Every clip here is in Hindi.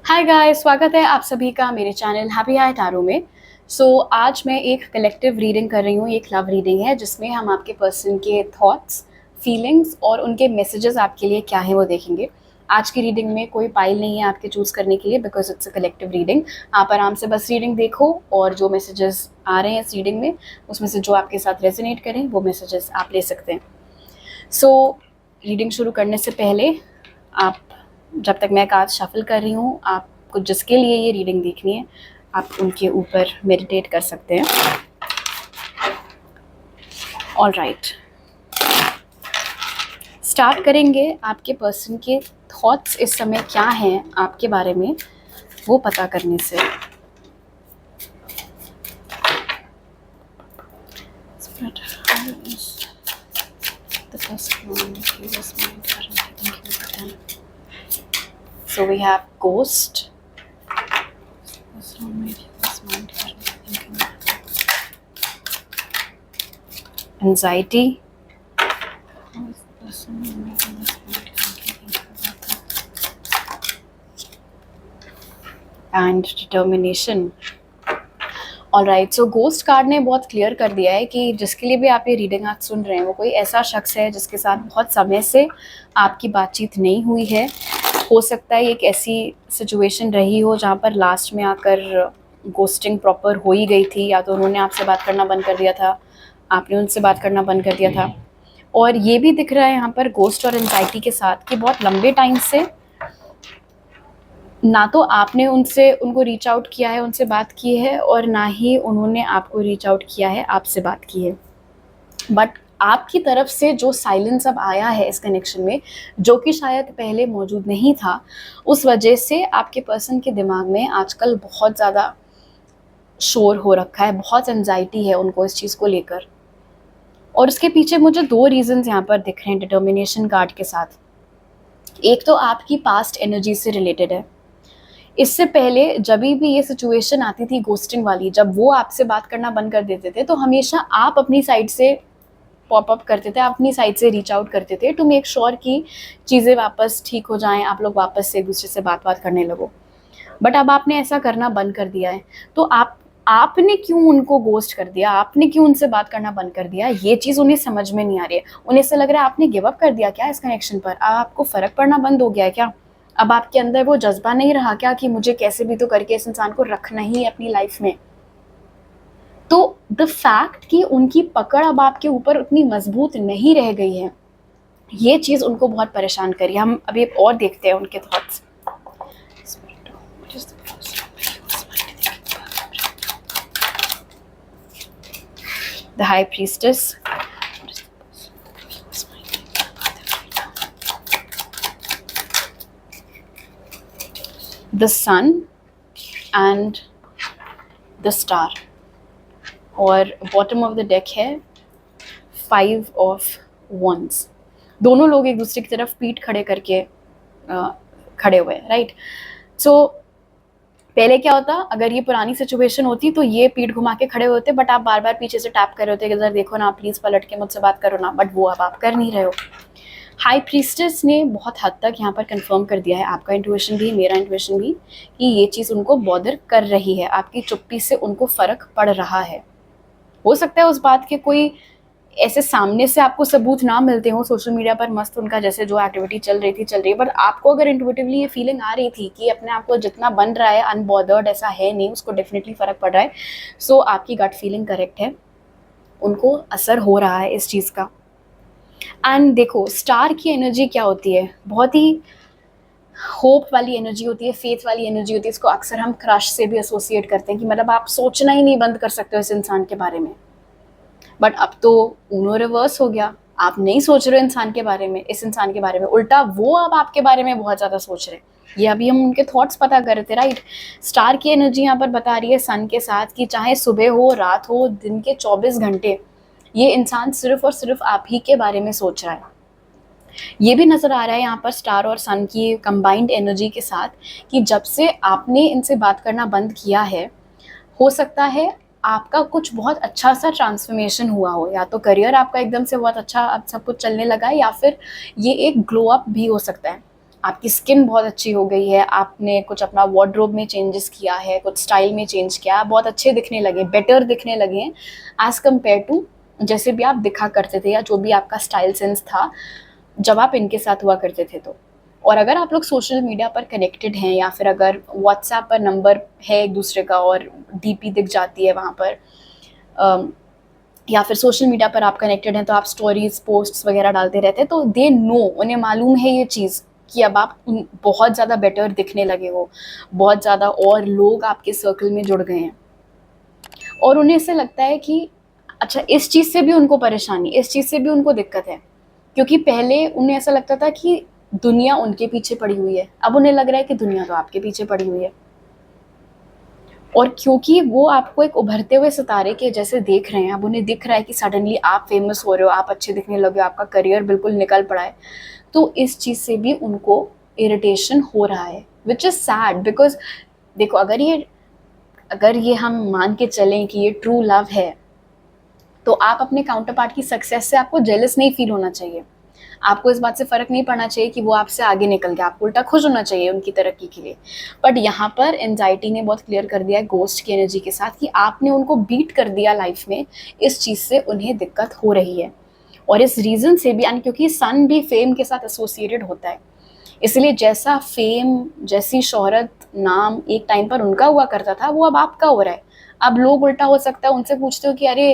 हाय गाइस, स्वागत है आप सभी का मेरे चैनल हैप्पी हाई टैरो में। आज मैं एक कलेक्टिव रीडिंग कर रही हूँ। एक लव रीडिंग है जिसमें हम आपके पर्सन के थॉट्स, फीलिंग्स और उनके मैसेजेस आपके लिए क्या है वो देखेंगे। आज की रीडिंग में कोई पाइल नहीं है आपके चूज़ करने के लिए, because it's a collective reading. आप आराम से बस रीडिंग देखो और जो मैसेजेस आ रहे हैं इस रीडिंग में उसमें से जो आपके साथ रेजोनेट करें वो मैसेजेस आप ले सकते हैं। रीडिंग शुरू करने से पहले आप, जब तक मैं कार्ड शफल कर रही हूँ, आपको जिसके लिए ये रीडिंग देखनी है आप उनके ऊपर मेडिटेट कर सकते हैं। ऑल राइट, स्टार्ट करेंगे आपके पर्सन के थॉट्स इस समय क्या हैं आपके बारे में वो पता करने से। So we have ghost, anxiety, and determination. Alright, so ghost card ने बहुत क्लियर कर दिया है कि जिसके लिए भी आप ये रीडिंग आज सुन रहे हैं वो कोई ऐसा शख्स है जिसके साथ बहुत समय से आपकी बातचीत नहीं हुई है। हो सकता है एक ऐसी सिचुएशन रही हो जहाँ पर लास्ट में आकर गोस्टिंग प्रॉपर हो ही गई थी, या तो उन्होंने आपसे बात करना बंद कर दिया था, आपने उनसे बात करना बंद कर दिया था। और ये भी दिख रहा है यहाँ पर गोस्ट और एंजाइटी के साथ कि बहुत लंबे टाइम से ना तो आपने उनको रीच आउट किया है, उनसे बात की है, और ना ही उन्होंने आपको रीच आउट किया है, आपसे बात की है। बट आपकी तरफ से जो साइलेंस अब आया है इस कनेक्शन में, जो कि शायद पहले मौजूद नहीं था, उस वजह से आपके पर्सन के दिमाग में आजकल बहुत ज़्यादा शोर हो रखा है, बहुत एंजाइटी है उनको इस चीज़ को लेकर। और उसके पीछे मुझे दो रीजंस यहाँ पर दिख रहे हैं डिटर्मिनेशन कार्ड के साथ। एक तो आपकी पास्ट एनर्जी से रिलेटेड है। इससे पहले जब भी ये सिचुएशन आती थी गोस्टिंग वाली, जब वो आपसे बात करना बंद कर देते थे तो हमेशा आप अपनी साइड से पॉप अप करते थे, आप अपनी साइड से रीच आउट करते थे टू मेक श्योर कि चीज़ें वापस ठीक हो जाएं, आप लोग वापस से एक दूसरे से बात करने लगो। बट अब आपने ऐसा करना बंद कर दिया है। तो आपने क्यों उनको गोस्ट कर दिया, आपने क्यों उनसे बात करना बंद कर दिया, ये चीज़ उन्हें समझ में नहीं आ रही है। उन्हें ऐसा लग रहा है आपने गिव अप कर दिया क्या इस कनेक्शन पर, आपको फ़र्क पड़ना बंद हो गया है क्या, अब आपके अंदर वो जज्बा नहीं रहा क्या कि मुझे कैसे भी तो करके इस इंसान को रखना ही है अपनी लाइफ में। तो द फैक्ट कि उनकी पकड़ अब आपके ऊपर उतनी मजबूत नहीं रह गई है, ये चीज़ उनको बहुत परेशान करी। हम अभी और देखते हैं उनके thoughts. The High Priestess, the Sun and the Star, और बॉटम ऑफ द डेक है 5 of Wands। दोनों लोग एक दूसरे की तरफ पीठ खड़े करके खड़े हुए हैं, राइट। सो पहले क्या होता, अगर ये पुरानी सिचुएशन होती तो ये पीठ घुमा के खड़े होते, बट आप बार बार पीछे से टैप कर रहे होते कि इधर देखो ना, प्लीज़ पलट के मुझसे बात करो ना, बट वो अब आप कर नहीं रहे हो। हाई प्रीस्टेस ने बहुत हद तक यहाँ पर कंफर्म कर दिया है, आपका इंट्यूशन भी मेरा इंट्यूशन भी, कि ये चीज़ उनको बॉदर कर रही है, आपकी चुप्पी से उनको फ़र्क पड़ रहा है। हो सकता है उस बात के कोई ऐसे सामने से आपको सबूत ना मिलते हो, सोशल मीडिया पर मस्त उनका जैसे जो एक्टिविटी चल रही थी, बट आपको अगर इंट्यूटिवली ये फीलिंग आ रही थी कि अपने आप को जितना बन रहा है अनबॉदर्ड, ऐसा है नहीं, उसको डेफिनेटली फ़र्क पड़ रहा है। सो आपकी गट फीलिंग करेक्ट है, उनको असर हो रहा है इस चीज़ का। एंड देखो, स्टार की एनर्जी क्या होती है, बहुत ही होप वाली एनर्जी होती है, फेथ वाली एनर्जी होती है। इसको अक्सर हम क्रश से भी एसोसिएट करते हैं कि मतलब आप सोचना ही नहीं बंद कर सकते हो इस इंसान के बारे में। बट अब तो उनो रिवर्स हो गया, आप नहीं सोच रहे हो इंसान के बारे में, इस इंसान के बारे में, उल्टा वो अब आपके बारे में बहुत ज़्यादा सोच रहे हैं। ये अभी हम उनके थॉट्स पता कर रहे थे, राइट। स्टार की एनर्जी यहाँ पर बता रही है सन के साथ कि चाहे सुबह हो, रात हो, दिन के 24 घंटे ये इंसान सिर्फ और सिर्फ आप ही के बारे में सोच रहा है। ये भी नज़र आ रहा है यहाँ पर स्टार और सन की कंबाइंड एनर्जी के साथ कि जब से आपने इनसे बात करना बंद किया है, हो सकता है आपका कुछ बहुत अच्छा सा ट्रांसफॉर्मेशन हुआ हो, या तो करियर आपका एकदम से बहुत अच्छा अब सब कुछ चलने लगा है, या फिर ये एक ग्लो अप भी हो सकता है। आपकी स्किन बहुत अच्छी हो गई है, आपने कुछ अपना वार्डरोब में चेंजेस किया है, कुछ स्टाइल में चेंज किया, आप बहुत अच्छे दिखने लगे, बेटर दिखने लगे हैं एज़ कम्पेयर टू जैसे भी आप दिखा करते थे या जो भी आपका स्टाइल सेंस था जब आप इनके साथ हुआ करते थे। तो और अगर आप लोग सोशल मीडिया पर कनेक्टेड हैं या फिर अगर व्हाट्सएप पर नंबर है एक दूसरे का और डीपी दिख जाती है वहाँ पर, या फिर सोशल मीडिया पर आप कनेक्टेड हैं तो आप स्टोरीज पोस्ट्स वगैरह डालते रहते हैं, तो दे नो, उन्हें मालूम है ये चीज़ कि अब आप बहुत ज़्यादा बेटर दिखने लगे हो, बहुत ज़्यादा और लोग आपके सर्कल में जुड़ गए हैं और उन्हें ऐसे लगता है कि अच्छा इस चीज़ से भी उनको परेशानी, इस चीज़ से भी उनको दिक्कत है, क्योंकि पहले उन्हें ऐसा लगता था कि दुनिया उनके पीछे पड़ी हुई है, अब उन्हें लग रहा है कि दुनिया तो आपके पीछे पड़ी हुई है। और क्योंकि वो आपको एक उभरते हुए सितारे के जैसे देख रहे हैं, अब उन्हें दिख रहा है कि सडनली आप फेमस हो रहे हो, आप अच्छे दिखने लगे हो, आपका करियर बिल्कुल निकल पड़ा है, तो इस चीज़ से भी उनको इरिटेशन हो रहा है, विच इज़ सैड। बिकॉज देखो, अगर ये हम मान के चलें कि ये ट्रू लव है, तो आप अपने काउंटर पार्ट की सक्सेस से आपको जेलस नहीं फील होना चाहिए, आपको इस बात से फ़र्क नहीं पड़ना चाहिए कि वो आपसे आगे निकल गया, आपको उल्टा खुश होना चाहिए उनकी तरक्की के लिए। बट यहाँ पर एंजाइटी ने बहुत क्लियर कर दिया है गोस्ट की एनर्जी के साथ कि आपने उनको बीट कर दिया लाइफ में, इस चीज़ से उन्हें दिक्कत हो रही है। और इस रीज़न से भी, यानी क्योंकि सन भी फेम के साथ एसोसिएटेड होता है, इसलिए जैसा फेम, जैसी शोहरत, नाम एक टाइम पर उनका हुआ करता था, वो अब आपका हो रहा है। अब लोग उल्टा हो सकता है उनसे पूछते हो कि अरे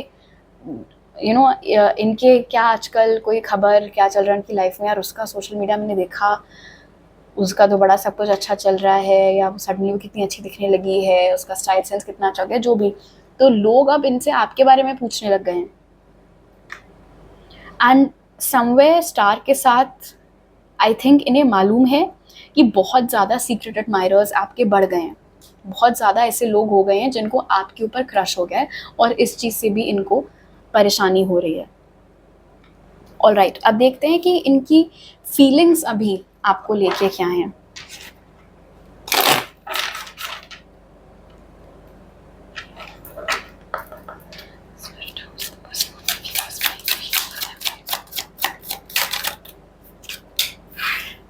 इनके क्या आजकल कोई खबर क्या चल रहा है उनकी लाइफ में, यार उसका सोशल मीडिया मैंने देखा, उसका तो बड़ा सब कुछ अच्छा चल रहा है, या सडनली वो कितनी अच्छी दिखने लगी है, उसका स्टाइल सेंस कितना अच्छा हो गया, जो भी। तो लोग अब इनसे आपके बारे में पूछने लग गए हैं। एंड समवेयर स्टार के साथ आई थिंक इन्हें मालूम है कि बहुत ज़्यादा सीक्रेट एडमायरर्स आपके बढ़ गए हैं, बहुत ज़्यादा ऐसे लोग हो गए हैं जिनको आपके ऊपर क्रश हो गया है, और इस चीज़ से भी इनको परेशानी हो रही है। ऑलराइट, अब देखते हैं कि इनकी फीलिंग्स अभी आपको लेके क्या हैं।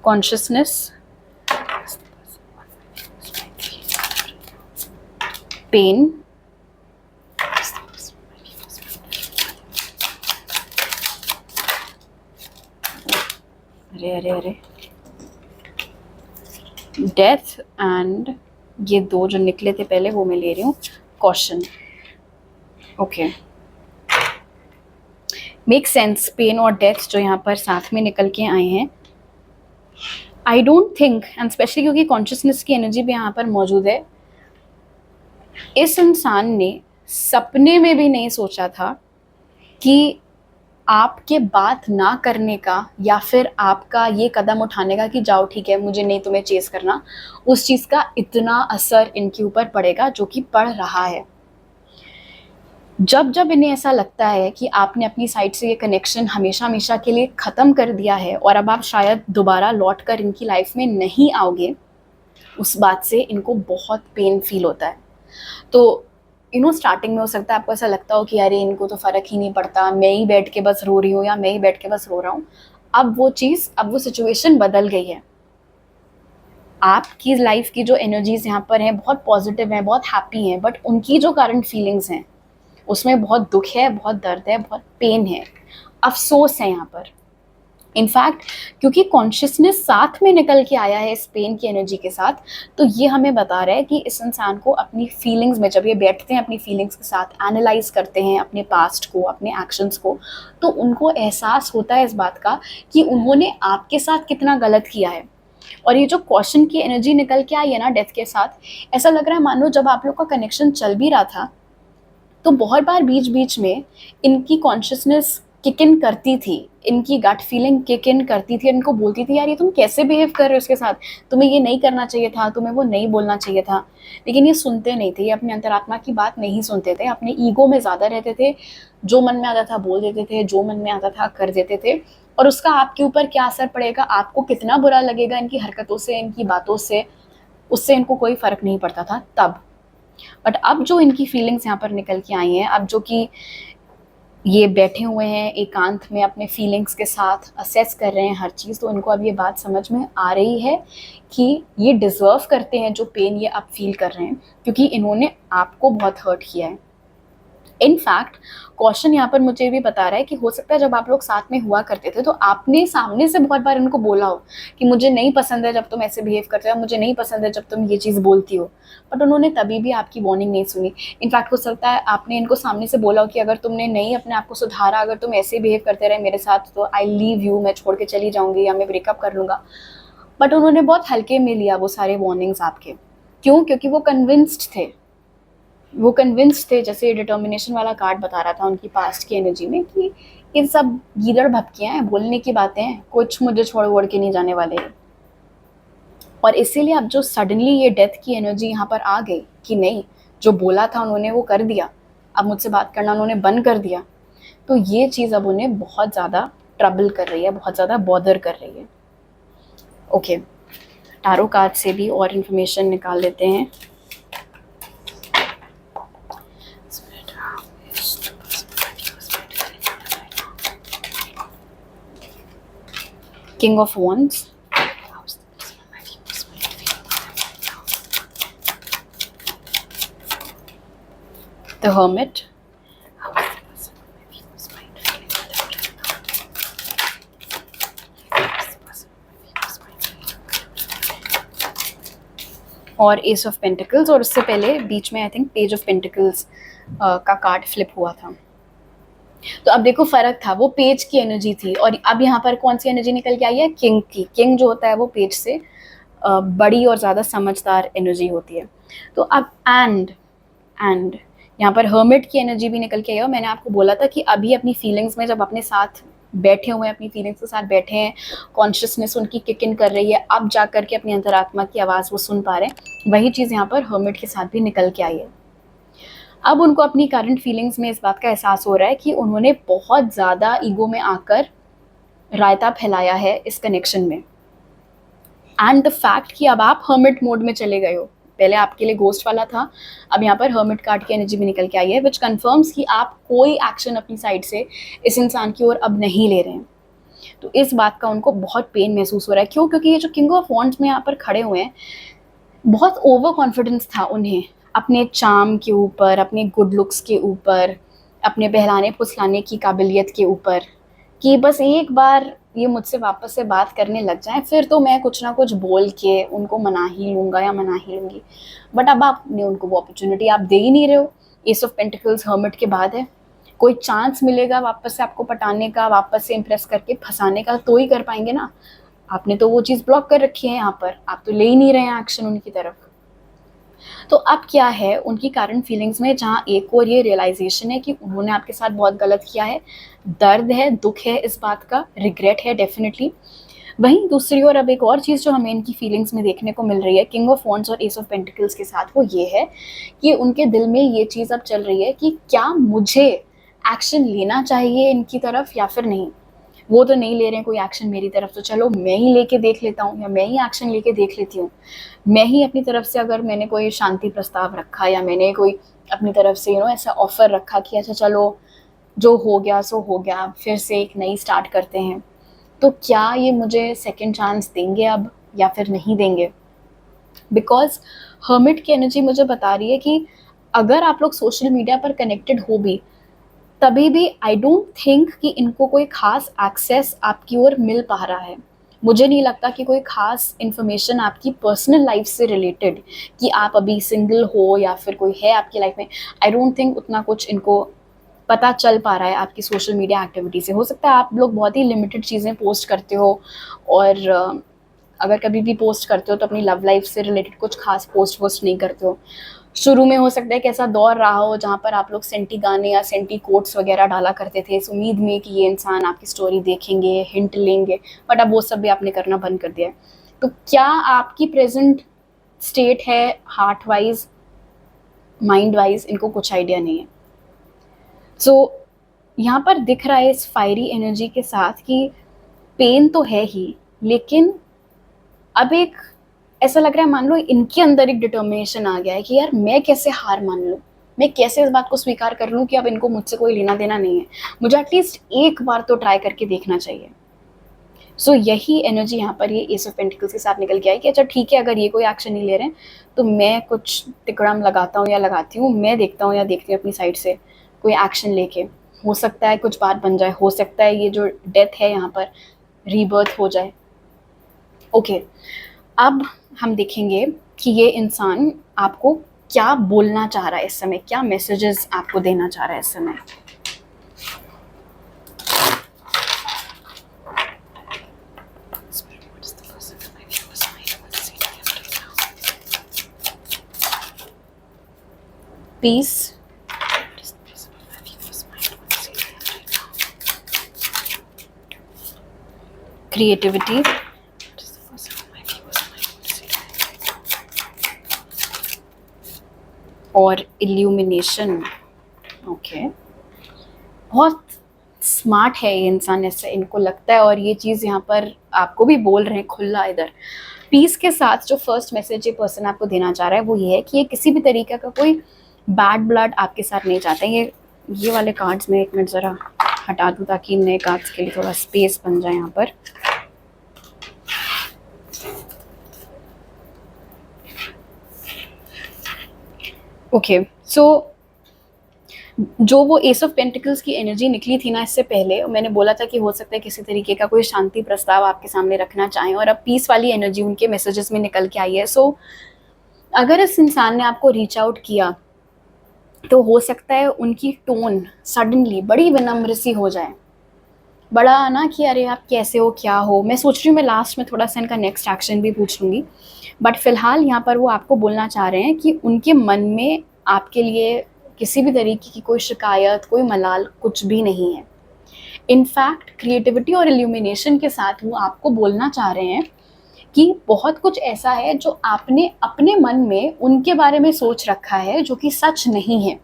कॉन्शियसनेस, पेन, अरे डेथ, एंड ये दो जो निकले थे पहले वो मैं ले रही हूँ, caution. Okay, make sense. Pain और डेथ जो यहाँ पर साथ में निकल के आए हैं, I don't think, and specially क्योंकि कॉन्शियसनेस की एनर्जी भी यहाँ पर मौजूद है, इस इंसान ने सपने में भी नहीं सोचा था कि आपके बात ना करने का या फिर आपका ये कदम उठाने का कि जाओ ठीक है मुझे नहीं तुम्हें चेस करना, उस चीज़ का इतना असर इनके ऊपर पड़ेगा, जो कि पड़ रहा है। जब जब इन्हें ऐसा लगता है कि आपने अपनी साइड से ये कनेक्शन हमेशा हमेशा के लिए ख़त्म कर दिया है और अब आप शायद दोबारा लौट कर इनकी लाइफ में नहीं आओगे, उस बात से इनको बहुत पेन फील होता है। तो स्टार्टिंग में हो सकता है आपको ऐसा लगता हो कि अरे इनको तो फ़र्क ही नहीं पड़ता, मैं ही बैठ के बस रो रही हूँ या मैं ही बैठ के बस रो रहा हूँ। अब वो सिचुएशन बदल गई है। आपकी लाइफ की जो एनर्जीज यहाँ पर हैं बहुत पॉजिटिव हैं, बहुत हैप्पी हैं, बट उनकी जो करंट फीलिंग्स हैं उसमें बहुत दुख है, बहुत दर्द है, बहुत पेन है, अफसोस है यहाँ पर। इनफैक्ट क्योंकि कॉन्शियसनेस साथ में निकल के आया है इस पेन की एनर्जी के साथ, तो ये हमें बता रहा है कि इस इंसान को अपनी फीलिंग्स में, जब ये बैठते हैं अपनी फीलिंग्स के साथ एनालाइज करते हैं अपने पास्ट को, अपने एक्शंस को, तो उनको एहसास होता है इस बात का कि उन्होंने आपके साथ कितना गलत किया है। और ये जो क्वेश्चन की एनर्जी निकल के आई है ना डेथ के साथ, ऐसा लग रहा है मानो जब आप लोग का कनेक्शन चल भी रहा था तो बहुत बार बीच बीच में इनकी कॉन्शियसनेस किक इन करती थी, इनकी गट फीलिंग किक इन करती थी, इनको बोलती थी यार ये तुम कैसे बिहेव कर रहे हो उसके साथ, तुम्हें ये नहीं करना चाहिए था, तुम्हें वो नहीं बोलना चाहिए था। लेकिन ये सुनते नहीं थे, ये अपने अंतरात्मा की बात नहीं सुनते थे, अपने ईगो में ज़्यादा रहते थे, जो मन में आता था बोल देते थे, जो मन में आता था कर देते थे, और उसका आपके ऊपर क्या असर पड़ेगा, आपको कितना बुरा लगेगा इनकी हरकतों से, इनकी बातों से, उससे इनको कोई फ़र्क नहीं पड़ता था तब। बट अब जो इनकी फीलिंग्स यहाँ पर निकल के आई हैं, अब जो कि ये बैठे हुए हैं एकांत में अपने फीलिंग्स के साथ असेस कर रहे हैं हर चीज़, तो इनको अब ये बात समझ में आ रही है कि ये डिज़र्व करते हैं जो पेन ये आप फील कर रहे हैं, क्योंकि इन्होंने आपको बहुत हर्ट किया है। इनफैक्ट क्वेश्चन यहाँ पर मुझे भी बता रहा है कि हो सकता है जब आप लोग साथ में हुआ करते थे तो आपने सामने से बहुत बार इनको बोला हो कि मुझे नहीं पसंद है जब तुम ऐसे बिहेव करते हो, मुझे नहीं पसंद है जब तुम ये चीज़ बोलती हो, बट उन्होंने तभी भी आपकी वार्निंग नहीं सुनी। इनफैक्ट हो सकता है आपने इनको सामने से बोला हो कि अगर तुमने नहीं अपने आप को सुधारा, अगर तुम ऐसे बिहेव करते रहे मेरे साथ तो आई लीव यू, मैं छोड़ के चली जाऊँगी या मैं ब्रेकअप कर लूँगा। बट उन्होंने बहुत हल्के में लिया वो सारे वार्निंग्स आपके। क्यों? क्योंकि वो कन्विंस्ड थे, जैसे डिटर्मिनेशन वाला कार्ड बता रहा था उनकी पास्ट की एनर्जी में, कि ये सब गीदड़ भपकियाँ हैं, बोलने की बातें हैं, कुछ मुझे छोड़ वोड़ के नहीं जाने वाले हैं। और इसीलिए अब जो सडनली ये डेथ की एनर्जी यहाँ पर आ गई कि नहीं, जो बोला था उन्होंने वो कर दिया, अब मुझसे बात करना उन्होंने बंद कर दिया, तो ये चीज़ अब उन्हें बहुत ज़्यादा ट्रबल कर रही है, बहुत ज़्यादा बॉदर कर रही है। ओके, टारो कार्ड से भी और इन्फॉर्मेशन निकाल लेते हैं। King of Wands, the Hermit, और एस ऑफ पेंटिकल्स, और उससे पहले बीच में I think page of pentacles का कार्ड फ्लिप हुआ था। तो अब देखो फर्क था, वो पेज की एनर्जी थी और अब यहाँ पर कौन सी एनर्जी निकल के आई है? किंग की। किंग जो होता है वो पेज से बड़ी और ज़्यादा समझदार एनर्जी होती है। तो अब एंड यहाँ पर हर्मिट की एनर्जी भी निकल के आई है। और मैंने आपको बोला था कि अभी अपनी फीलिंग्स में जब अपने साथ बैठे हुए हैं, अपनी फीलिंग्स के साथ बैठे हैं, कॉन्शियसनेस उनकी किक इन कर रही है, अब जा करके अपनी अंतरात्मा की आवाज़ वो सुन पा रहे हैं। वही चीज़ यहाँ पर हर्मिट के साथ भी निकल के आई है। अब उनको अपनी करंट फीलिंग्स में इस बात का एहसास हो रहा है कि उन्होंने बहुत ज़्यादा ईगो में आकर रायता फैलाया है इस कनेक्शन में। एंड द फैक्ट कि अब आप हर्मिट मोड में चले गए हो, पहले आपके लिए गोस्ट वाला था, अब यहाँ पर हर्मिट कार्ड की एनर्जी भी निकल के आई है, विच कन्फर्म्स कि आप कोई एक्शन अपनी साइड से इस इंसान की ओर अब नहीं ले रहे हैं। तो इस बात का उनको बहुत पेन महसूस हो रहा है। क्यों? क्योंकि ये जो किंग ऑफ वॉन्ड्स में यहाँ पर खड़े हुए हैं, बहुत ओवर कॉन्फिडेंस था उन्हें अपने चार्म के ऊपर, अपने गुड लुक्स के ऊपर, अपने बहलाने फुसलाने की काबिलियत के ऊपर, कि बस एक बार ये मुझसे वापस से बात करने लग जाएं फिर तो मैं कुछ ना कुछ बोल के उनको मना ही लूँगा या मना ही लूँगी। बट अब आपने उनको वो अपॉर्चुनिटी आप दे ही नहीं रहे हो। एस ऑफ पेंटिकल्स हर्मिट के बाद है, कोई चांस मिलेगा वापस से आपको पटाने का, वापस से इम्प्रेस करके फंसाने का, तो ही कर पाएंगे ना। आपने तो वो चीज़ ब्लॉक कर रखी है यहाँ पर, आप तो ले ही नहीं रहे हैं एक्शन उनकी तरफ। तो अब क्या है उनकी करंट फीलिंग्स में, जहाँ एक और ये रियलाइजेशन है कि उन्होंने आपके साथ बहुत गलत किया है, दर्द है, दुख है इस बात का, रिग्रेट है डेफिनेटली। वहीं दूसरी ओर अब एक और चीज़ जो हमें इनकी फीलिंग्स में देखने को मिल रही है किंग ऑफ वॉन्ड्स और एस ऑफ पेंटिकल्स के साथ, वो ये है कि उनके दिल में ये चीज़ अब चल रही है कि क्या मुझे एक्शन लेना चाहिए इनकी तरफ या फिर नहीं। वो तो नहीं ले रहे हैं कोई एक्शन मेरी तरफ, तो चलो मैं ही लेके देख लेता हूँ, या मैं ही एक्शन लेके देख लेती हूँ। मैं ही अपनी तरफ से, अगर मैंने कोई शांति प्रस्ताव रखा या मैंने कोई अपनी तरफ से ऐसा ऑफर रखा कि अच्छा चलो जो हो गया सो हो गया, फिर से एक नई स्टार्ट करते हैं, तो क्या ये मुझे सेकंड चांस देंगे अब या फिर नहीं देंगे? बिकॉज हर्मिट की एनर्जी मुझे बता रही है कि अगर आप लोग सोशल मीडिया पर कनेक्टेड हो भी, तभी भी आई डोंट थिंक कि इनको कोई खास एक्सेस आपकी ओर मिल पा रहा है। मुझे नहीं लगता कि कोई खास इन्फॉर्मेशन आपकी पर्सनल लाइफ से रिलेटेड, कि आप अभी सिंगल हो या फिर कोई है आपकी लाइफ में, आई डोंट थिंक उतना कुछ इनको पता चल पा रहा है आपकी सोशल मीडिया एक्टिविटी से। हो सकता है आप लोग बहुत ही लिमिटेड चीज़ें पोस्ट करते हो, और अगर कभी भी पोस्ट करते हो तो अपनी लव लाइफ से रिलेटेड कुछ खास पोस्ट वोस्ट नहीं करते हो। शुरू में हो सकता है कि ऐसा दौर रहा हो जहाँ पर आप लोग सेंटी गाने या सेंटी कोट्स वगैरह डाला करते थे इस उम्मीद में कि ये इंसान आपकी स्टोरी देखेंगे, हिंट लेंगे, बट अब वो सब भी आपने करना बंद कर दिया है। तो क्या आपकी प्रेजेंट स्टेट है हार्ट वाइज, माइंड वाइज, इनको कुछ आइडिया नहीं है। सो यहाँ पर दिख रहा है इस फायरी एनर्जी के साथ कि पेन तो है ही, लेकिन अब ऐसा लग रहा है, मान लो इनके अंदर एक डिटर्मिनेशन आ गया है कि यार मैं कैसे हार मान लूँ, मैं कैसे इस बात को स्वीकार कर लूँ कि अब इनको मुझसे कोई लेना देना नहीं है? मुझे एटलीस्ट एक बार तो ट्राई करके देखना चाहिए। सो यही एनर्जी यहाँ पर ये एस ऑफ पेंटिकल्स के साथ निकल के आई कि अच्छा ठीक है, अगर ये कोई एक्शन नहीं ले रहे हैं तो मैं कुछ तिकड़म लगाता हूँ या लगाती हूँ, मैं देखता हूँ या देखती हूँ अपनी साइड से कोई एक्शन लेके। हो सकता है कुछ बात बन जाए, हो सकता है ये जो डेथ है यहाँ पर रीबर्थ हो जाए। ओके, अब हम देखेंगे कि ये इंसान आपको क्या बोलना चाह रहा है इस समय, क्या मैसेजेस आपको देना चाह रहा है इस समय। पीस, क्रिएटिविटी, और इल्यूमिनेशन। ओके, बहुत स्मार्ट है ये इंसान, ऐसे इनको लगता है, और ये चीज़ यहाँ पर आपको भी बोल रहे हैं खुला इधर। पीस के साथ जो फर्स्ट मैसेज ये पर्सन आपको देना चाह रहा है वो ये है कि ये किसी भी तरीके का कोई बैड ब्लड आपके साथ नहीं चाहते हैं। ये वाले कार्ड्स में एक मिनट ज़रा हटा दूँ ताकि नए कार्ड्स के लिए थोड़ा स्पेस बन जाए यहाँ पर। ओके, सो जो वो एस ऑफ पेंटिकल्स की एनर्जी निकली थी ना इससे पहले, मैंने बोला था कि हो सकता है किसी तरीके का कोई शांति प्रस्ताव आपके सामने रखना चाहें, और अब पीस वाली एनर्जी उनके मैसेजेस में निकल के आई है। सो अगर इस इंसान ने आपको रीच आउट किया तो हो सकता है उनकी टोन सडनली बड़ी विनम्र सी हो जाए, बड़ा ना कि अरे आप कैसे हो, क्या हो। मैं सोच रही हूँ मैं लास्ट में थोड़ा सा इनका नेक्स्ट एक्शन भी पूछ लूँगी, बट फिलहाल यहाँ पर वो आपको बोलना चाह रहे हैं कि उनके मन में आपके लिए किसी भी तरीके की कोई शिकायत, कोई मलाल कुछ भी नहीं है। इनफैक्ट क्रिएटिविटी और इल्यूमिनेशन के साथ वो आपको बोलना चाह रहे हैं कि बहुत कुछ ऐसा है जो आपने अपने मन में उनके बारे में सोच रखा है जो कि सच नहीं है।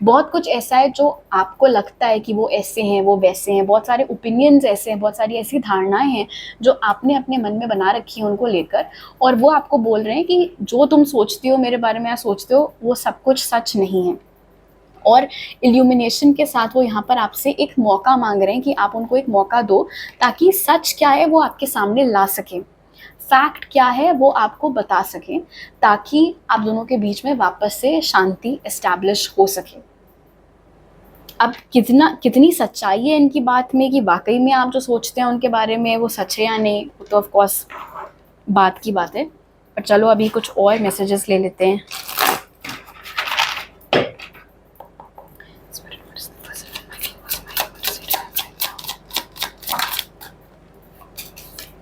बहुत कुछ ऐसा है जो आपको लगता है कि वो ऐसे हैं, वो वैसे हैं, बहुत सारे ओपिनियंस ऐसे हैं, बहुत सारी ऐसी धारणाएं हैं जो आपने अपने मन में बना रखी हैं उनको लेकर, और वो आपको बोल रहे हैं कि जो तुम सोचती हो मेरे बारे में या सोचते हो वो सब कुछ सच नहीं है। और इल्यूमिनेशन के साथ वो यहाँ पर आपसे एक मौका मांग रहे हैं कि आप उनको एक मौका दो ताकि सच क्या है वो आपके सामने ला सकें, फैक्ट क्या है वो आपको बता सकें, ताकि आप दोनों के बीच में वापस से शांति एस्टैब्लिश हो सके। अब कितनी सच्चाई है इनकी बात में कि वाकई में आप जो सोचते हैं उनके बारे में वो सच है या नहीं, वो तो ऑफ कोर्स बात की बात है। पर चलो अभी कुछ और मैसेजेस ले लेते हैं।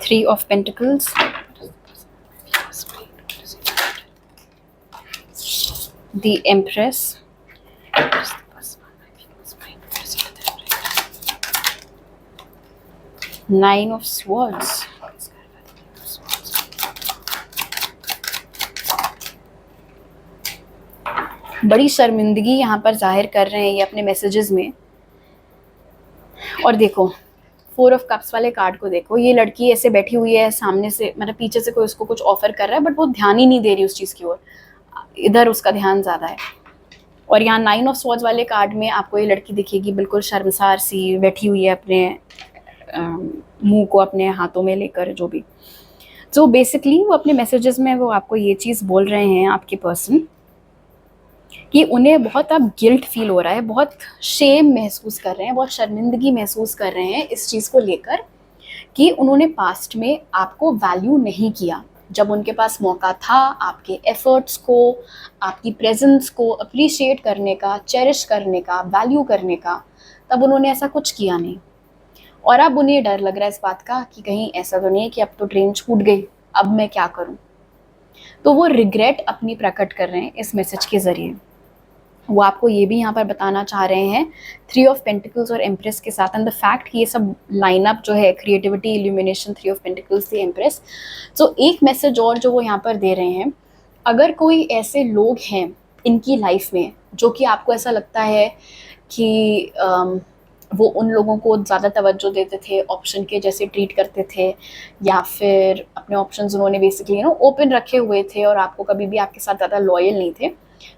Three of Pentacles, the Empress, Nine of Swords, बड़ी शर्मिंदगी यहाँ पर जाहिर कर रहे हैं ये अपने मैसेजेस में। और देखो फोर ऑफ कप्स वाले कार्ड को देखो, ये लड़की ऐसे बैठी हुई है सामने से, मतलब पीछे से कोई उसको कुछ ऑफर कर रहा है बट वो ध्यान ही नहीं दे रही उस चीज़ की ओर, इधर उसका ध्यान ज़्यादा है। और यहाँ नाइन ऑफ स्वॉर्ड्स वाले कार्ड में आपको ये लड़की दिखेगी बिल्कुल शर्मसार सी बैठी हुई है, अपने मुंह को अपने हाथों में लेकर, जो भी। तो बेसिकली वो अपने मैसेजेस में वो आपको ये चीज़ बोल रहे हैं आपके पर्सन कि उन्हें बहुत अब गिल्ट फील हो रहा है, बहुत शेम महसूस कर रहे हैं, बहुत शर्मिंदगी महसूस कर रहे हैं इस चीज़ को लेकर कि उन्होंने पास्ट में आपको वैल्यू नहीं किया। जब उनके पास मौका था आपके एफर्ट्स को, आपकी प्रेजेंस को अप्रिशिएट करने का, चेरिश करने का, वैल्यू करने का, तब उन्होंने ऐसा कुछ किया नहीं। और अब उन्हें डर लग रहा है इस बात का कि कहीं ऐसा तो नहीं है कि अब तो ट्रेन छूट गई, अब मैं क्या करूं। तो वो रिग्रेट अपनी प्रकट कर रहे हैं इस मैसेज के ज़रिए। वो आपको ये भी यहाँ पर बताना चाह रहे हैं थ्री ऑफ पेंटिकल्स और एम्प्रेस के साथ, एंड द फैक्ट कि ये सब लाइनअप जो है creativity, illumination, three of pentacles, three empress. तो एक मैसेज और जो वो यहाँ पर दे रहे हैं, अगर कोई ऐसे लोग हैं इनकी लाइफ में जो कि आपको ऐसा लगता है कि वो उन लोगों को ज़्यादा तवज्जो देते थे, ऑप्शन के जैसे ट्रीट करते थे, या फिर अपने ऑप्शंस उन्होंने बेसिकली ओपन रखे हुए थे और आपको कभी भी आपके साथ ज़्यादा लॉयल नहीं थे,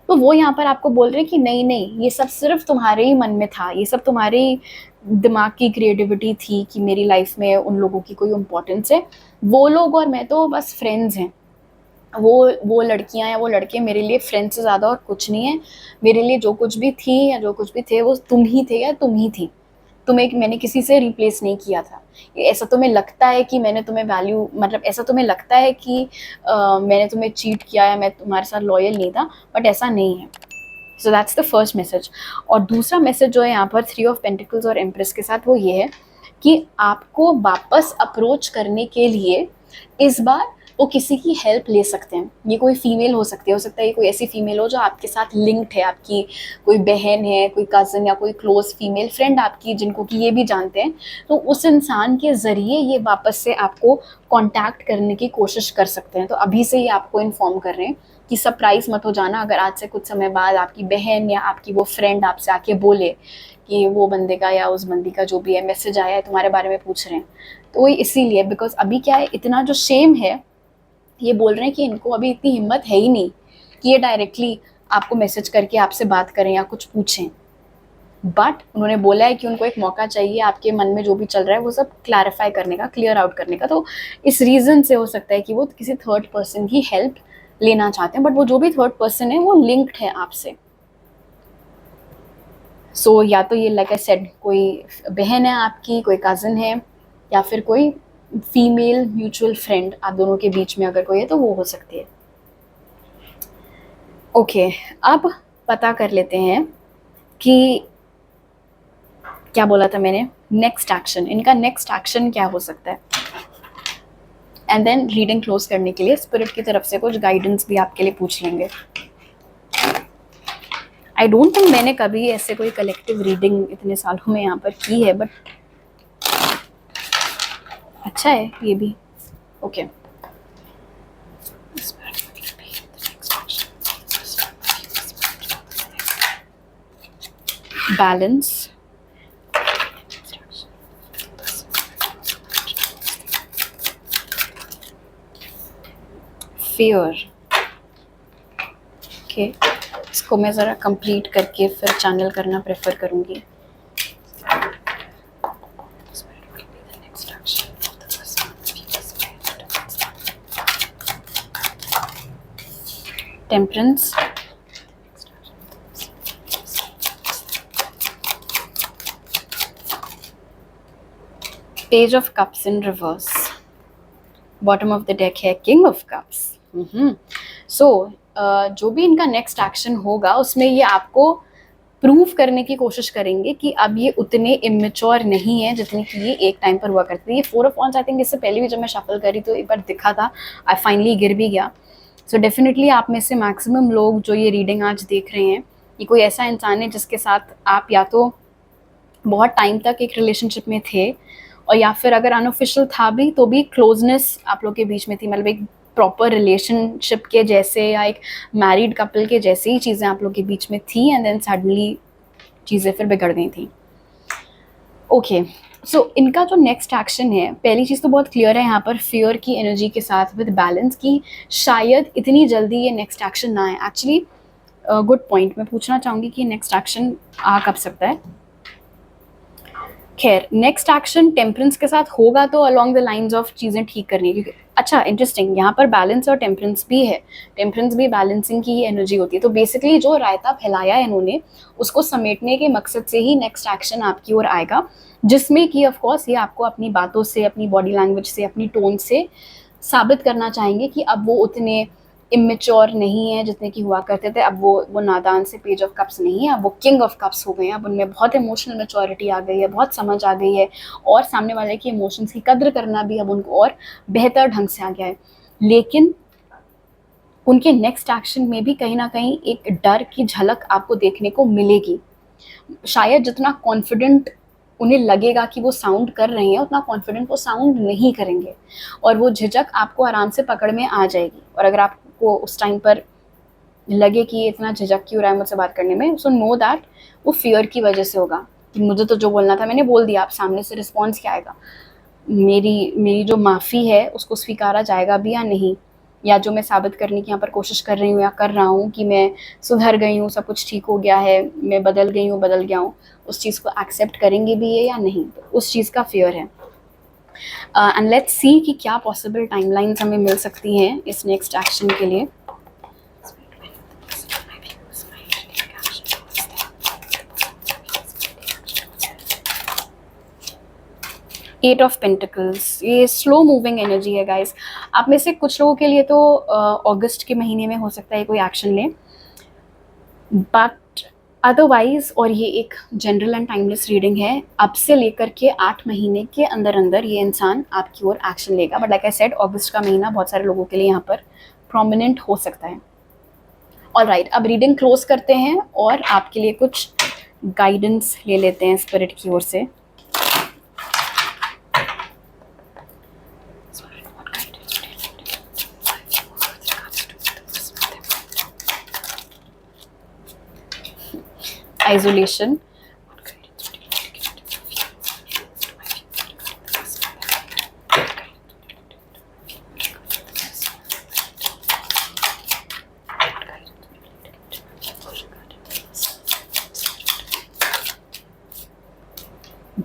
तो वो यहाँ पर आपको बोल रहे हैं कि नहीं नहीं, ये सब सिर्फ तुम्हारे ही मन में था, ये सब तुम्हारे दिमाग की क्रिएटिविटी थी कि मेरी लाइफ में उन लोगों की कोई इम्पोर्टेंस है, वो लोग और मैं तो बस फ्रेंड्स हैं। वो लड़कियां या वो लड़के मेरे लिए फ्रेंड से ज़्यादा और कुछ नहीं है। मेरे लिए जो कुछ भी थी या जो कुछ भी थे वो तुम ही थे या तुम ही थी। मैंने किसी से रिप्लेस नहीं किया था। ऐसा तुम्हें लगता है कि मैंने तुम्हें वैल्यू, मतलब ऐसा तुम्हें लगता है कि मैंने तुम्हें चीट किया या मैं तुम्हारे साथ लॉयल नहीं था, बट ऐसा नहीं है। So that's the first message. और दूसरा मैसेज जो है यहाँ पर 3 ऑफ पेंटिकल्स और एम्प्रेस के साथ, वो ये है कि आपको वापस अप्रोच करने के लिए इस बार वो किसी की हेल्प ले सकते हैं। ये कोई फीमेल हो सकती है, हो सकता है ये कोई ऐसी फीमेल हो जो आपके साथ लिंक्ड है, आपकी कोई बहन है, कोई कज़न या कोई क्लोज फीमेल फ्रेंड आपकी, जिनको कि ये भी जानते हैं। तो उस इंसान के ज़रिए ये वापस से आपको कांटेक्ट करने की कोशिश कर सकते हैं। तो अभी से ही आपको इन्फॉर्म कर रहे हैं कि सरप्राइज़ मत हो जाना अगर आज से कुछ समय बाद आपकी बहन या आपकी वो फ्रेंड आपसे आके बोले कि वो बंदे का या उस बंदी का जो भी है मैसेज आया है तुम्हारे बारे में पूछ रहे हैं। तो वही इसीलिए, बिकॉज अभी क्या है, इतना जो शेम है, ये बोल रहे हैं कि इनको अभी इतनी हिम्मत है ही नहीं कि ये डायरेक्टली आपको मैसेज करके आपसे बात करें या कुछ पूछें। बट उन्होंने बोला है कि उनको एक मौका चाहिए आपके मन में जो भी चल रहा है वो सब क्लैरिफाई करने का, क्लियर आउट करने का। तो इस रीज़न से हो सकता है कि वो किसी थर्ड पर्सन की हेल्प लेना चाहते हैं, बट वो जो भी थर्ड पर्सन है वो लिंक्ड है आपसे। सो या तो ये लाइक आई सेड कोई बहन है आपकी, कोई कज़न है, या फिर कोई फीमेल म्यूचुअल फ्रेंड आप दोनों के बीच में अगर कोई है तो वो हो सकती है। ओके, अब पता कर लेते हैं कि क्या बोला था मैंने, नेक्स्ट एक्शन, इनका नेक्स्ट एक्शन क्या हो सकता है। एंड देन रीडिंग क्लोज करने के लिए स्पिरिट की तरफ से कुछ गाइडेंस भी आपके लिए पूछ लेंगे। आई डोंट थिंक मैंने कभी ऐसे कोई कलेक्टिव रीडिंग इतने सालों में यहाँ पर की है, बट अच्छा है ये भी। Okay, balance, fear. ओके, इसको मैं ज़रा कंप्लीट करके फिर चैनल करना प्रेफर करूँगी। Temperance, page of cups in reverse, bottom of the deck है किंग ऑफ कप्स। सो जो भी इनका नेक्स्ट एक्शन होगा उसमें ये आपको प्रूव करने की कोशिश करेंगे कि अब ये उतने इमेच्योर नहीं है जितने कि ये एक टाइम पर हुआ करते थे। ये 4 ऑफ वॉन्ड्स आई थिंक इससे पहले भी जब मैं शफल करी तो एक बार दिखा था, आई फाइनली गिर भी गया। सो डेफिनेटली आप में से मैक्सिमम लोग जो ये रीडिंग आज देख रहे हैं, ये कोई ऐसा इंसान है जिसके साथ आप या तो बहुत टाइम तक एक रिलेशनशिप में थे, और या फिर अगर अनऑफिशियल था भी तो भी क्लोजनेस आप लोग के बीच में थी, मतलब एक प्रॉपर रिलेशनशिप के जैसे या एक मैरिड कपल के जैसे ही चीज़ें आप लोग के बीच में थी, एंड देन सडनली चीज़ें फिर बिगड़ गई थी। ओके, सो इनका जो नेक्स्ट एक्शन है, पहली चीज़ तो बहुत क्लियर है यहाँ पर फियर की एनर्जी के साथ विद बैलेंस की शायद इतनी जल्दी ये नेक्स्ट एक्शन ना आए। एक्चुअली गुड पॉइंट, मैं पूछना चाहूँगी कि नेक्स्ट एक्शन आ कब सकता है। खैर, नेक्स्ट एक्शन टेम्परेंस के साथ होगा तो अलोंग द लाइंस ऑफ चीज़ें ठीक करनी, क्योंकि अच्छा इंटरेस्टिंग यहाँ पर बैलेंस और टेम्परेंस भी है। टेम्परेंस भी बैलेंसिंग की ही एनर्जी होती है। तो बेसिकली जो रायता फैलाया है इन्होंने उसको समेटने के मकसद से ही नेक्स्ट एक्शन आपकी ओर आएगा, जिसमें कि ऑफ कोर्स ये आपको अपनी बातों से, अपनी बॉडी लैंग्वेज से, अपनी टोन से साबित करना चाहेंगे कि अब वो उतने इमेच्योर नहीं है जितने की हुआ करते थे। अब वो नादान से पेज ऑफ कप्स नहीं है, अब वो किंग ऑफ कप्स हो गए हैं। अब उनमें बहुत इमोशनल मैच्योरिटी आ गई है, बहुत समझ आ गई है, और सामने वाले की इमोशंस की कद्र करना भी अब उनको और बेहतर ढंग से आ गया है। लेकिन उनके नेक्स्ट एक्शन में भी कहीं ना कहीं एक डर की झलक आपको देखने को मिलेगी। शायद जितना कॉन्फिडेंट उन्हें लगेगा कि वो साउंड कर रहे हैं, उतना कॉन्फिडेंट वो साउंड नहीं करेंगे, और वो झिझक आपको आराम से पकड़ में आ जाएगी। और अगर आपको उस टाइम पर लगे कि ये इतना झिझक क्यों रहा है मुझसे बात करने में, सो नो दैट वो फियर की वजह से होगा कि मुझे तो जो बोलना था मैंने बोल दिया, आप सामने से रिस्पॉन्स क्या आएगा, मेरी जो माफ़ी है उसको स्वीकारा जाएगा भी या नहीं, या जो मैं साबित करने की यहाँ पर कोशिश कर रही हूँ या कर रहा हूँ कि मैं सुधर गई हूँ, सब कुछ ठीक हो गया है, मैं बदल गई हूँ, बदल गया हूँ, उस चीज़ को एक्सेप्ट करेंगे भी ये या नहीं, उस चीज़ का फियर है। एंड लेट्स सी कि क्या पॉसिबल टाइमलाइंस हमें मिल सकती हैं इस नेक्स्ट एक्शन के लिए। एट ऑफ पेंटिकल्स, ये स्लो मूविंग एनर्जी है गाइस। आप में से कुछ लोगों के लिए तो अगस्त के महीने में हो सकता है कोई एक्शन लें, बट अदरवाइज, और ये एक जनरल एंड टाइमलेस रीडिंग है, अब से लेकर के 8 महीने के अंदर अंदर ये इंसान आपकी ओर एक्शन लेगा। बट लाइक आई सेड, अगस्त का महीना बहुत सारे लोगों के लिए यहाँ पर प्रोमिनेंट हो सकता है। ऑलराइट, अब रीडिंग क्लोज करते हैं और आपके लिए कुछ गाइडेंस ले लेते हैं स्पिरिट की ओर से। Isolation,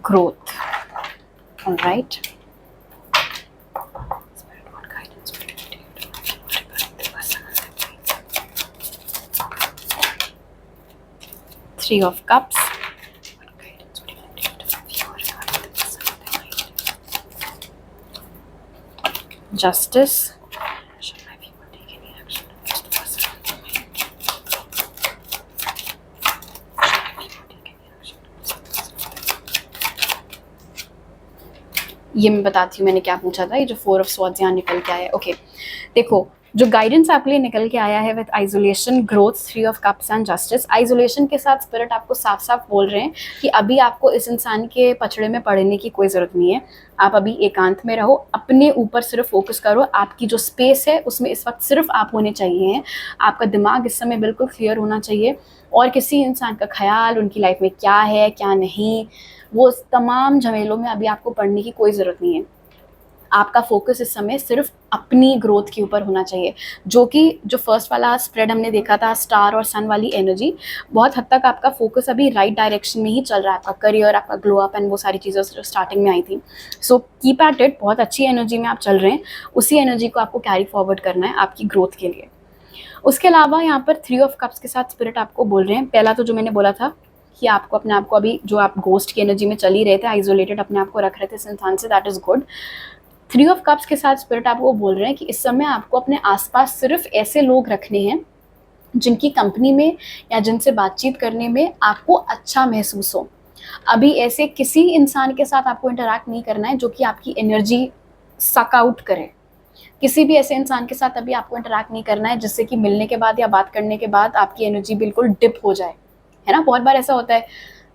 growth. All right. Three of Cups. Justice. ये मैं बताती हूँ मैंने क्या पूछा था। ये जो 4 ऑफ स्वॉर्ड्स यहाँ निकल के आया है, ओके देखो जो गाइडेंस आपके लिए निकल के आया है with isolation, growth, 3 of cups and justice. Isolation के साथ स्पिरिट आपको साफ साफ बोल रहे हैं कि अभी आपको इस इंसान के पछड़े में पड़ने की कोई ज़रूरत नहीं है। आप अभी एकांत में रहो, अपने ऊपर सिर्फ फोकस करो। आपकी जो स्पेस है उसमें इस वक्त सिर्फ आप होने चाहिए। आपका दिमाग इस समय बिल्कुल क्लियर होना चाहिए और किसी इंसान का ख्याल, उनकी लाइफ में क्या है क्या नहीं, वो तमाम झमेलों में अभी आपको पढ़ने की कोई ज़रूरत नहीं है। आपका फोकस इस समय सिर्फ अपनी ग्रोथ के ऊपर होना चाहिए, जो कि जो फर्स्ट वाला स्प्रेड हमने देखा था स्टार और सन वाली एनर्जी, बहुत हद तक आपका फोकस अभी राइट डायरेक्शन में ही चल रहा है। आपका करियर, आपका ग्लो अप एंड वो सारी चीज़ें स्टार्टिंग में आई थी। सो कीप एट इट, बहुत अच्छी एनर्जी में आप चल रहे हैं, उसी एनर्जी को आपको कैरी फॉरवर्ड करना है आपकी ग्रोथ के लिए। उसके अलावा यहाँ पर 3 ऑफ कप्स के साथ स्पिरिट आपको बोल रहे हैं, पहला तो जो मैंने बोला था कि आपको अपने आप को अभी जो आप घोस्ट की एनर्जी में चल ही रहे थे, आइसोलेटेड अपने आप को रख रहे थे इस इंसान से, that is good. 3 of cups के साथ स्पिरिट आपको बोल रहे हैं कि इस समय आपको अपने आसपास सिर्फ ऐसे लोग रखने हैं जिनकी कंपनी में या जिनसे बातचीत करने में आपको अच्छा महसूस हो। अभी ऐसे किसी इंसान के साथ आपको इंटरैक्ट नहीं करना है जो कि आपकी एनर्जी सक आउट करे। किसी भी ऐसे इंसान के साथ अभी आपको इंटरैक्ट नहीं करना है जिससे कि मिलने के बाद या बात करने के बाद आपकी एनर्जी बिल्कुल डिप हो जाए, है ना। बहुत बार ऐसा होता है,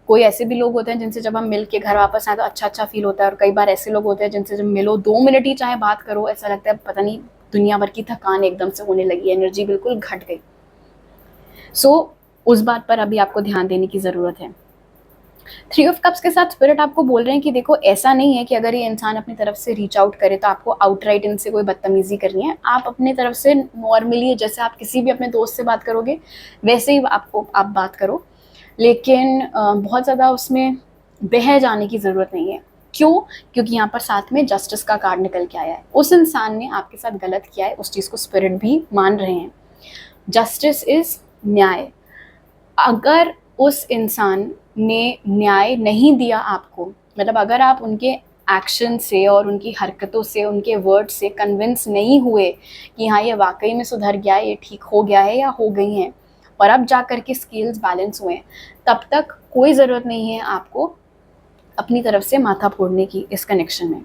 कोई ऐसे भी लोग होते हैं जिनसे जब हम मिल के घर वापस आए तो अच्छा अच्छा फील होता है, और कई बार ऐसे लोग होते हैं जिनसे जब मिलो 2 मिनट ही चाहे बात करो, ऐसा लगता है पता नहीं दुनिया भर की थकान एकदम से होने लगी, एनर्जी बिल्कुल घट गई। सो उस बात पर अभी आपको ध्यान देने की ज़रूरत है। 3 ऑफ कप्स के साथ स्पिरिट आपको बोल रहे हैं कि देखो ऐसा नहीं है कि अगर ये इंसान अपनी तरफ से रीच आउट करे तो आपको आउटराइट इनसे कोई बदतमीजी करनी है। आप अपनी तरफ से नॉर्मली जैसे आप किसी भी अपने दोस्त से बात करोगे वैसे ही आप बात करो, लेकिन बहुत ज़्यादा उसमें बह जाने की ज़रूरत नहीं है। क्यों? क्योंकि यहाँ पर साथ में जस्टिस का कार्ड निकल के आया है। उस इंसान ने आपके साथ गलत किया है, उस चीज़ को स्पिरिट भी मान रहे हैं। जस्टिस इज़ न्याय। अगर उस इंसान ने न्याय नहीं दिया आपको, मतलब अगर आप उनके एक्शन से और उनकी हरकतों से, उनके वर्ड से कन्विंस नहीं हुए कि हाँ ये वाकई में सुधर गया है, ये ठीक हो गया है या हो गई हैं, और अब जा कर के स्केल्स बैलेंस हुए, तब तक कोई ज़रूरत नहीं है आपको अपनी तरफ से माथा फोड़ने की इस कनेक्शन में,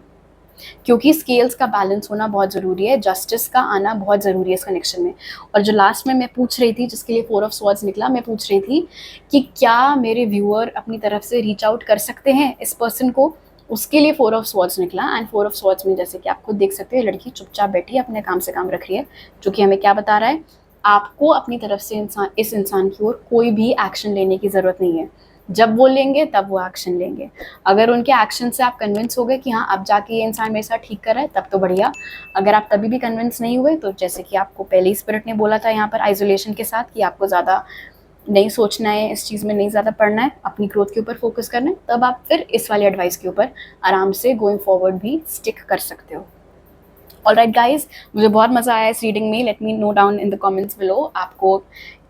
क्योंकि स्केल्स का बैलेंस होना बहुत ज़रूरी है, जस्टिस का आना बहुत ज़रूरी है इस कनेक्शन में। और जो लास्ट में मैं पूछ रही थी, जिसके लिए 4 ऑफ स्वॉर्ड्स निकला, मैं पूछ रही थी कि क्या मेरे व्यूअर अपनी तरफ से रीच आउट कर सकते हैं इस पर्सन को, उसके लिए 4 ऑफ स्वॉर्ड्स निकला। एंड 4 ऑफ स्वॉर्ड्स में जैसे कि आप खुद देख सकते हैं, लड़की चुपचाप बैठी है, अपने काम से काम रख रही है, जो कि हमें क्या बता रहा है, आपको अपनी तरफ से इस इंसान की ओर कोई भी एक्शन लेने की ज़रूरत नहीं है। जब वो लेंगे तब वो एक्शन लेंगे। अगर उनके एक्शन से आप कन्विंस हो गए कि हाँ अब जाके ये इंसान मेरे साथ ठीक कर रहा है, तब तो बढ़िया। अगर आप तभी भी कन्विंस नहीं हुए, तो जैसे कि आपको पहले ही स्पिरिट ने बोला था यहाँ पर आइसोलेशन के साथ कि आपको ज़्यादा नहीं सोचना है, इस चीज़ में नहीं ज़्यादा पढ़ना है, अपनी ग्रोथ के ऊपर फोकस करना है, तब आप फिर इस वाली एडवाइस के ऊपर आराम से गोइंग फॉरवर्ड भी स्टिक कर सकते हो। ऑलराइट गाइज, मुझे बहुत मज़ा आया इस रीडिंग में। Let me know down in the comments below आपको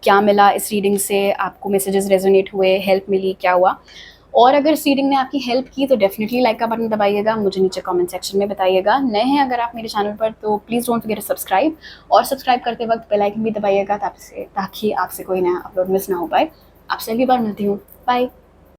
क्या मिला इस रीडिंग से, आपको मैसेजेस रेजोनेट हुए, हेल्प मिली, क्या हुआ। और अगर इस रीडिंग ने आपकी हेल्प की तो डेफिनेटली लाइक का बटन दबाइएगा, मुझे नीचे कमेंट सेक्शन में बताइएगा। नए हैं अगर आप मेरे चैनल पर तो please don't forget to subscribe, और सब्सक्राइब करते वक्त बेल आइकन भी दबाइएगा ताकि आपसे कोई नया अपलोड मिस ना हो पाए। आपसे अगली बार मिलती हूँ, बाय।